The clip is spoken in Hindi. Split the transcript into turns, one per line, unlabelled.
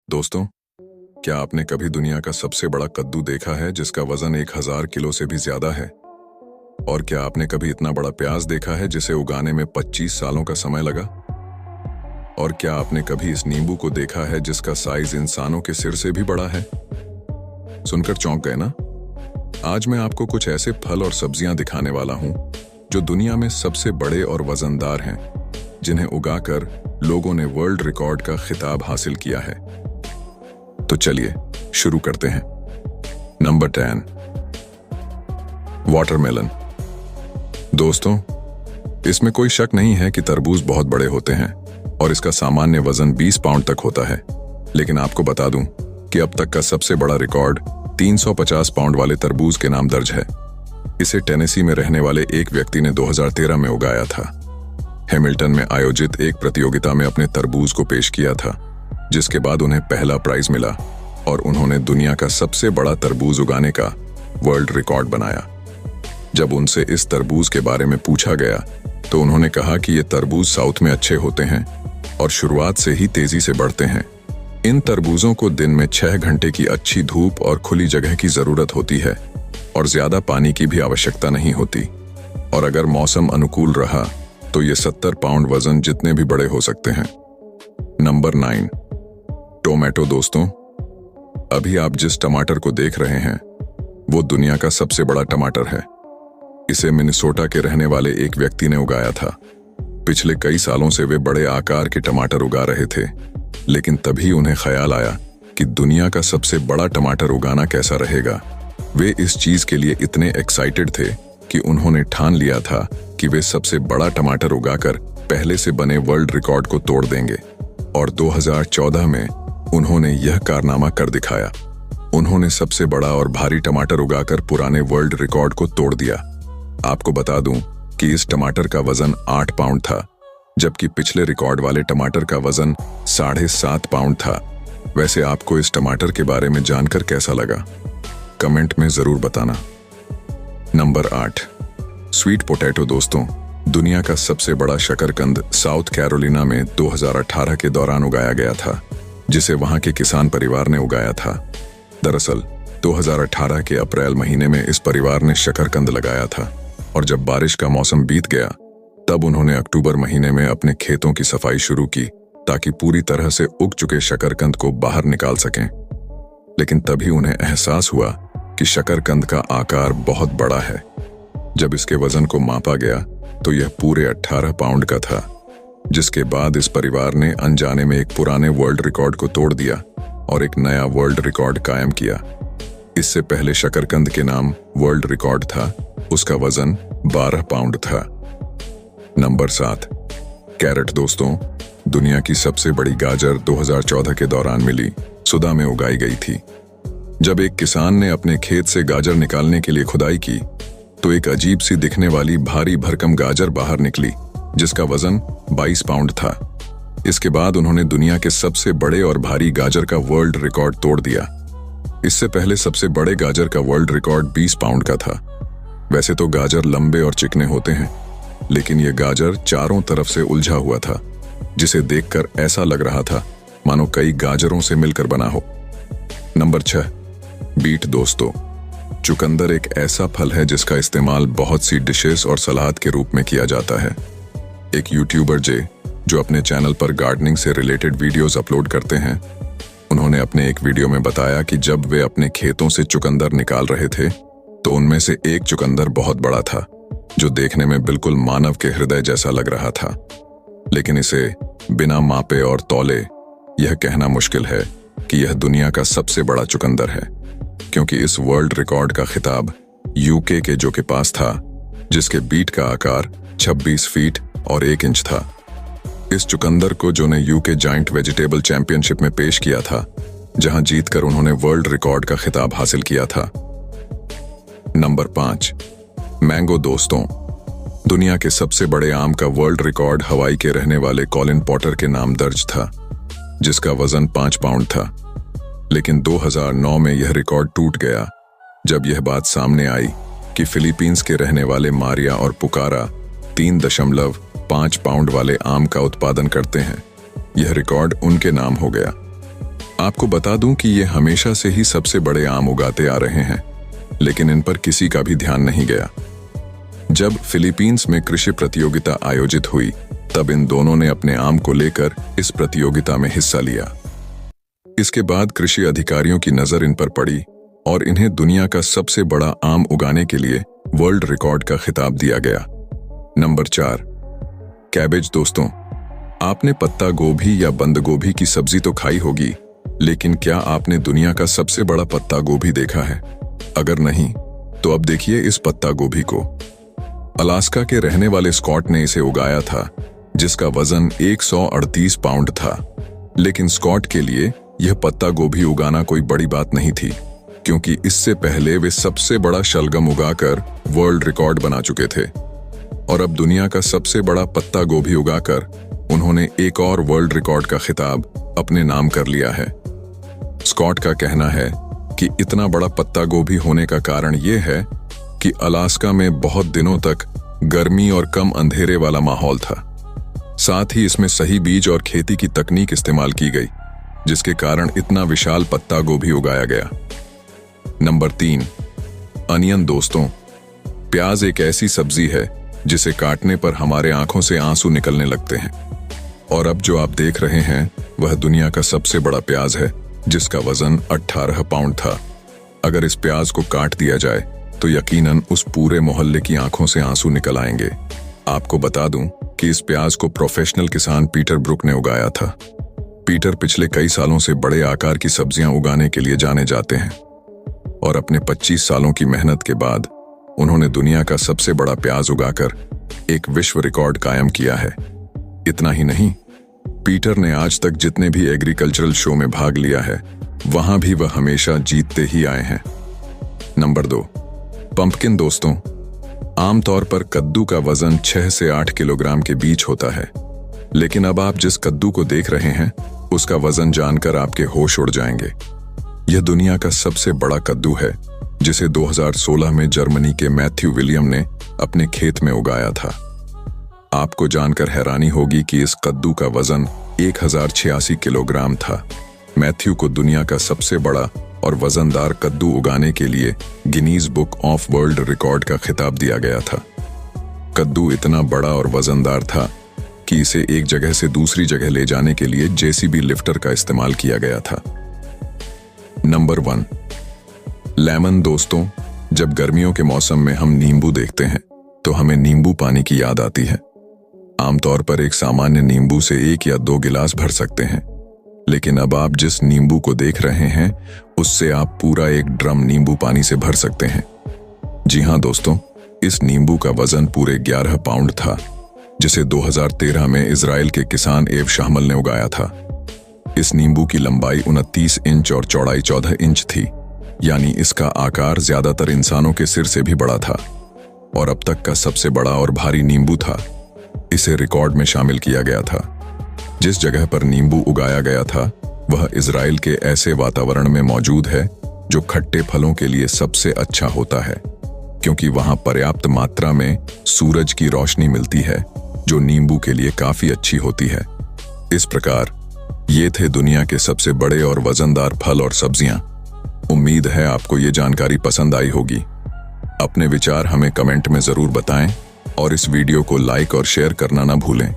दोस्तों, क्या आपने कभी दुनिया का सबसे बड़ा कद्दू देखा है जिसका वजन 1000 किलो से भी ज्यादा है? और क्या आपने कभी इतना बड़ा प्याज देखा है जिसे उगाने में 25 सालों का समय लगा? और क्या आपने कभी इस नींबू को देखा है जिसका साइज इंसानों के सिर से भी बड़ा है? सुनकर चौंक गए ना? आज मैं आपको कुछ ऐसे फल और सब्जियां दिखाने वाला हूं जो दुनिया में सबसे बड़े और वजनदार हैं, जिन्हें उगाकर लोगों ने वर्ल्ड रिकॉर्ड का खिताब हासिल किया है। तो चलिए शुरू करते हैं। Number 10, watermelon. दोस्तों, इसमें कोई शक नहीं है कि तरबूज बहुत बड़े होते हैं और इसका सामान्य वजन 20 पाउंड तक होता है। लेकिन आपको बता दूं कि अब तक का सबसे बड़ा रिकॉर्ड 350 पाउंड वाले तरबूज के नाम दर्ज है। इसे टेनेसी में रहने वाले एक व्यक्ति ने 2013 में उगाया था। हैमिल्टन में आयोजित एक प्रतियोगिता में अपने तरबूज को पेश किया था, जिसके बाद उन्हें पहला प्राइज मिला और उन्होंने दुनिया का सबसे बड़ा तरबूज उगाने का वर्ल्ड रिकॉर्ड बनाया। जब उनसे इस तरबूज के बारे में पूछा गया तो उन्होंने कहा कि ये तरबूज साउथ में अच्छे होते हैं और शुरुआत से ही तेजी से बढ़ते हैं। इन तरबूजों को दिन में 6 घंटे की अच्छी धूप और खुली जगह की जरूरत होती है और ज्यादा पानी की भी आवश्यकता नहीं होती। और अगर मौसम अनुकूल रहा तो ये 70 पाउंड वजन जितने भी बड़े हो सकते हैं। Number 9, tomato. दोस्तों, अभी आप जिस टमाटर को देख रहे हैं वो दुनिया का सबसे बड़ा टमाटर है। इसे मिनेसोटा के रहने वाले एक व्यक्ति ने उगाया था। पिछले कई सालों से वे बड़े आकार के टमाटर उगा रहे थे, लेकिन तभी उन्हें ख्याल आया कि दुनिया का सबसे बड़ा टमाटर उगाना कैसा रहेगा। वे इस चीज के लिए इतने एक्साइटेड थे कि उन्होंने ठान लिया था कि वे सबसे बड़ा टमाटर उगाकर पहले से बने वर्ल्ड रिकॉर्ड को तोड़ देंगे। और 2014 में उन्होंने यह कारनामा कर दिखाया। उन्होंने सबसे बड़ा और भारी टमाटर उगाकर पुराने वर्ल्ड रिकॉर्ड को तोड़ दिया। आपको बता दूं कि इस टमाटर का वजन 8 पाउंड था, जबकि पिछले रिकॉर्ड वाले टमाटर का वजन 7.5 पाउंड था। वैसे आपको इस टमाटर के बारे में जानकर कैसा लगा? कमेंट में जरूर बताना। Number 8, sweet potato. दोस्तों, दुनिया का सबसे बड़ा शकरकंद साउथ कैरोलिना में 2018 के दौरान उगाया गया था, जिसे वहां के किसान परिवार ने उगाया था। दरअसल 2018 के अप्रैल महीने में इस परिवार ने शकरकंद लगाया था और जब बारिश का मौसम बीत गया तब उन्होंने अक्टूबर महीने में अपने खेतों की सफाई शुरू की ताकि पूरी तरह से उग चुके शकरकंद को बाहर निकाल सकें। लेकिन तभी उन्हें एहसास हुआ कि शकरकंद का आकार बहुत बड़ा है। जब इसके वजन को मापा गया तो यह पूरे 18 पाउंड का था, जिसके बाद इस परिवार ने अनजाने में एक पुराने वर्ल्ड रिकॉर्ड को तोड़ दिया और एक नया वर्ल्ड रिकॉर्ड कायम किया। इससे पहले शकरकंद के नाम वर्ल्ड रिकॉर्ड था, उसका वजन 12 पाउंड था। Number 7, carrot. दोस्तों, दुनिया की सबसे बड़ी गाजर 2014 के दौरान मिली सुदा में उगाई गई थी। जब एक किसान ने अपने खेत से गाजर निकालने के लिए खुदाई की तो एक अजीब सी दिखने वाली भारी भरकम गाजर बाहर निकली, जिसका वजन 22 पाउंड था। इसके बाद उन्होंने दुनिया के सबसे बड़े और भारी गाजर का वर्ल्ड रिकॉर्ड तोड़ दिया। इससे पहले सबसे बड़े गाजर का वर्ल्ड रिकॉर्ड 20 पाउंड का था। वैसे तो गाजर लंबे और चिकने होते हैं, लेकिन यह गाजर चारों तरफ से उलझा हुआ था, जिसे देखकर ऐसा लग रहा था मानो कई गाजरों से मिलकर बना हो। Number 6, beet. दोस्तों, चुकंदर एक ऐसा फल है जिसका इस्तेमाल बहुत सी डिशेस और सलाद के रूप में किया जाता है। एक यूट्यूबर जो अपने चैनल पर गार्डनिंग से रिलेटेड वीडियोस अपलोड करते हैं, उन्होंने अपने एक वीडियो में बताया कि जब वे अपने खेतों से चुकंदर निकाल रहे थे तो उनमें से एक चुकंदर बहुत बड़ा था, जो देखने में बिल्कुल मानव के हृदय जैसा लग रहा था। लेकिन इसे बिना मापे और तौले यह कहना मुश्किल है कि यह दुनिया का सबसे बड़ा चुकंदर है, क्योंकि इस वर्ल्ड रिकॉर्ड का खिताब यूके के के पास था, जिसके बीट का आकार 26 फीट और 1 इंच था। इस चुकंदर को ने यूके जाइंट वेजिटेबल चैंपियनशिप में पेश किया था, जहां जीतकर उन्होंने वर्ल्ड रिकॉर्ड का खिताब हासिल किया था। Number 5, mango. दोस्तों, दुनिया के सबसे बड़े आम का वर्ल्ड रिकॉर्ड हवाई के रहने वाले कॉलिन पॉटर के नाम दर्ज था, जिसका वजन 5 पाउंड था। लेकिन 2009 में यह रिकॉर्ड टूट गया जब यह बात सामने आई कि फिलीपींस के रहने वाले मारिया और पुकारा 3.5 पाउंड वाले आम का उत्पादन करते हैं। यह रिकॉर्ड उनके नाम हो गया। आपको बता दूं कि ये हमेशा से ही सबसे बड़े आम उगाते आ रहे हैं, लेकिन इन पर किसी का भी ध्यान नहीं गया। जब फिलीपींस में कृषि प्रतियोगिता आयोजित हुई, तब इन दोनों ने अपने आम को लेकर इस प्रतियोगिता में हिस्सा लिया। इसके बाद कृषि अधिकारियों की नजर इन पर पड़ी और इन्हें दुनिया का सबसे बड़ा आम उगाने के लिए वर्ल्ड रिकॉर्ड का खिताब दिया गया। Number 4, cabbage. दोस्तों, आपने पत्ता गोभी या बंद गोभी की सब्जी तो खाई होगी, लेकिन क्या आपने दुनिया का सबसे बड़ा पत्ता गोभी देखा है? अगर नहीं, तो अब देखिए इस पत्ता गोभी को। अलास्का के रहने वाले स्कॉट ने इसे उगाया था, जिसका वजन 138 पाउंड था। लेकिन स्कॉट के लिए यह पत्ता गोभी उगाना कोई बड़ी बात नहीं थी, क्योंकि इससे पहले वे सबसे बड़ा शलगम उगाकर वर्ल्ड रिकॉर्ड बना चुके थे। और अब दुनिया का सबसे बड़ा पत्ता गोभी उगाकर उन्होंने एक और वर्ल्ड रिकॉर्ड का खिताब अपने नाम कर लिया है। स्कॉट का कहना है कि इतना बड़ा पत्ता गोभी होने का कारण यह है कि अलास्का में बहुत दिनों तक गर्मी और कम अंधेरे वाला माहौल था। साथ ही इसमें सही बीज और खेती की तकनीक इस्तेमाल की गई, जिसके कारण इतना विशाल पत्ता गोभी उगाया गया। Number 3, onion. दोस्तों, प्याज एक ऐसी सब्जी है जिसे काटने पर हमारे आंखों से आंसू निकलने लगते हैं। और अब जो आप देख रहे हैं वह दुनिया का सबसे बड़ा प्याज है, जिसका वजन 18 पाउंड था। अगर इस प्याज को काट दिया जाए तो यकीनन उस पूरे मोहल्ले की आंखों से आंसू निकल आएंगे। आपको बता दूं कि इस प्याज को प्रोफेशनल किसान पीटर ब्रुक ने उगाया था। पीटर पिछले कई सालों से बड़े आकार की सब्जियां उगाने के लिए जाने जाते हैं और अपने 25 सालों की मेहनत के बाद उन्होंने दुनिया का सबसे बड़ा प्याज उगाकर एक विश्व रिकॉर्ड कायम किया है। इतना ही नहीं, पीटर ने आज तक जितने भी एग्रीकल्चरल शो में भाग लिया है, वहां भी वह हमेशा जीतते ही आए हैं। Number 2, pumpkin. दोस्तों, आमतौर पर कद्दू का वजन 6 से 8 किलोग्राम के बीच होता है, लेकिन अब आप जिस कद्दू को देख रहे हैं उसका वजन जानकर आपके होश उड़ जाएंगे। यह दुनिया का सबसे बड़ा कद्दू है, जिसे 2016 में जर्मनी के मैथ्यू विलियम ने अपने खेत में उगाया था। आपको जानकर हैरानी होगी कि इस कद्दू का वजन 1086 किलोग्राम था। मैथ्यू को दुनिया का सबसे बड़ा और वजनदार कद्दू उगाने के लिए Guinness book of world record का खिताब दिया गया था। कद्दू इतना बड़ा और वजनदार था कि इसे एक जगह से दूसरी जगह ले जाने के लिए जेसीबी लिफ्टर का इस्तेमाल किया गया था। Number 1, lemon. दोस्तों, जब गर्मियों के मौसम में हम नींबू देखते हैं तो हमें नींबू पानी की याद आती है। आमतौर पर एक सामान्य नींबू से 1 या 2 गिलास भर सकते हैं, लेकिन अब आप जिस नींबू को देख रहे हैं उससे आप पूरा एक ड्रम नींबू पानी से भर सकते हैं। जी हां दोस्तों, इस नींबू का वजन पूरे 11 पाउंड था, जिसे 2013 में इजराइल के किसान एव शाहमल ने उगाया था। इस नींबू की लंबाई 29 इंच और चौड़ाई 14 इंच थी, यानी इसका आकार ज्यादातर इंसानों के सिर से भी बड़ा था और अब तक का सबसे बड़ा और भारी नींबू था। इसे रिकॉर्ड में शामिल किया गया था। जिस जगह पर नींबू उगाया गया था वह इजराइल के ऐसे वातावरण में मौजूद है जो खट्टे फलों के लिए सबसे अच्छा होता है, क्योंकि वहां पर्याप्त मात्रा में सूरज की रोशनी मिलती है, जो नींबू के लिए काफी अच्छी होती है। इस प्रकार ये थे दुनिया के सबसे बड़े और वजनदार फल और सब्जियां। उम्मीद है आपको ये जानकारी पसंद आई होगी। अपने विचार हमें कमेंट में जरूर बताएं और इस वीडियो को लाइक और शेयर करना ना भूलें।